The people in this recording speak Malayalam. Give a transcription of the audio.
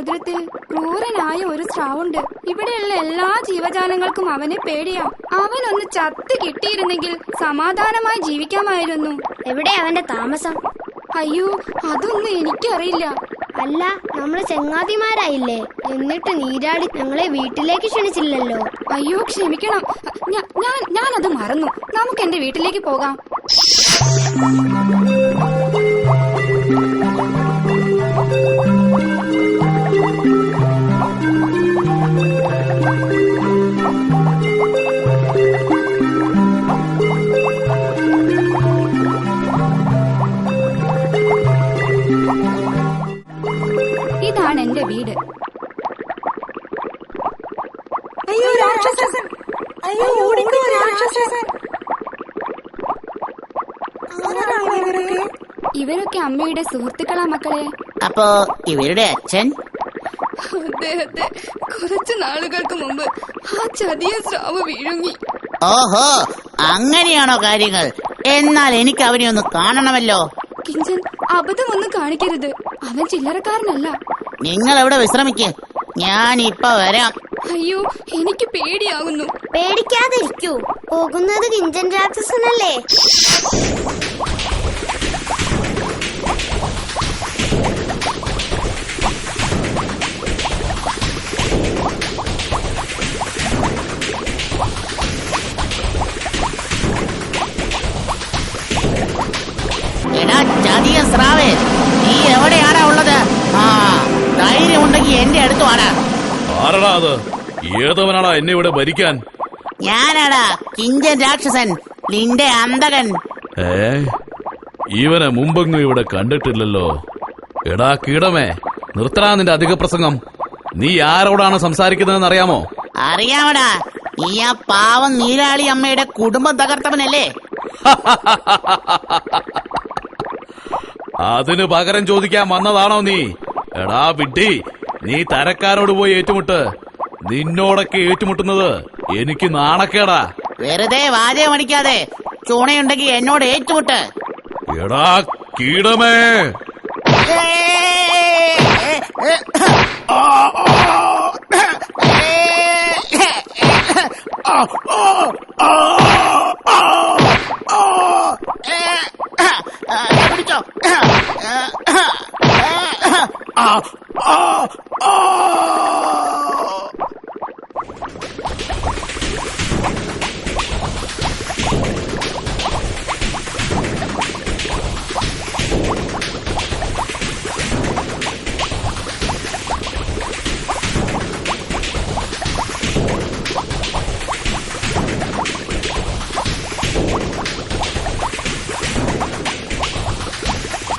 സമുദ്രത്തിൽ ക്രൂരനായ ഒരു സ്രാവുണ്ട്. ഇവിടെയുള്ള എല്ലാ ജീവജാലങ്ങൾക്കും അവനെ പേടിയാ. അവനൊന്ന് ചത്ത് കിട്ടിയിരുന്നെങ്കിൽ സമാധാനമായി ജീവിക്കാമായിരുന്നു. എവിടെ അവന്റെ താമസം? അയ്യോ, അതൊന്നും എനിക്കറിയില്ല. അല്ല, നമ്മള് ചങ്ങാതിമാരായില്ലേ, എന്നിട്ട് നീരാടി ഞങ്ങളെ വീട്ടിലേക്ക് ക്ഷണിച്ചില്ലല്ലോ. അയ്യോ ക്ഷമിക്കണം, ഞാനത് മറന്നു. നമുക്ക് എന്റെ വീട്ടിലേക്ക് പോകാം. ഇതാണ് എന്റെ വീട്. അയ്യോ രാക്ഷസൻ! അയ്യോ ഓടിക്കോ രാക്ഷസൻ! ഇവരൊക്കെ അമ്മയുടെ സുഹൃത്തുക്കളാ മക്കളെ. അപ്പോ ഇവരുടെ അച്ഛൻ? അദ്ദേഹത്തെ കുറച്ചു നാളുകൾക്ക് മുമ്പ് ആ ചതിയ സ്രാവ് വിഴുങ്ങി. ഓഹോ, അങ്ങനെയാണോ കാര്യങ്ങൾ? എന്നാൽ എനിക്ക് അവനെ ഒന്ന് കാണണമല്ലോ. കിഞ്ചൻ, അബദ്ധമൊന്നും കാണിക്കരുത്. അവൻ ചില്ലറക്കാരനല്ല. നിങ്ങൾ എവിടെ വിശ്രമിക്ക്, ഞാൻ ഇപ്പൊ വരാം. അയ്യോ, എനിക്ക് പേടിയാകുന്നു. പേടിക്കാതിരിക്കൂ, പോകുന്നത് കിഞ്ചൻ രാക്ഷസനല്ലേ. എടാ ചതിയ സ്രാവേ, നീ എവിടെയാടാ ഉള്ളത്? ആ, ധൈര്യം ഉണ്ടെങ്കിൽ എന്റെ അടുത്ത് വാടാ. ആരടാ അത്? ഏതവനാടാ എന്നെ ഇവിടെ ഭരിക്കാൻ? ഞാനാടാ കിഞ്ചൻ രാക്ഷസൻ, നിന്റെ അന്തകൻ. ഇവനെ മുമ്പെങ്ങും ഇവിടെ കണ്ടിട്ടില്ലല്ലോ. എടാ കീടമേ, നിർത്തടാ നിന്റെ അധിക പ്രസംഗം. നീ ആരോടാണ് സംസാരിക്കുന്നതെന്ന് അറിയാമോ? അറിയാമടാ, നീ ആ പാവം നീരാളി അമ്മയുടെ കുടുംബം തകർത്തവനല്ലേ? അതിന് പകരം ചോദിക്കാൻ വന്നതാണോ നീ? എടാ വിഡ്ഢി, നീ തരക്കാരോട് പോയി ഏറ്റുമുട്ട്. നിന്നോടൊക്കെ ഏറ്റുമുട്ടുന്നത് എനിക്ക് നാണക്കേടാ. വെറുതെ വാചകം അടിക്കാതെ, ചൂണയുണ്ടെങ്കിൽ എന്നോട് ഏറ്റുമുട്ട്. എടാ കീടമേ! പിടിച്ചോ.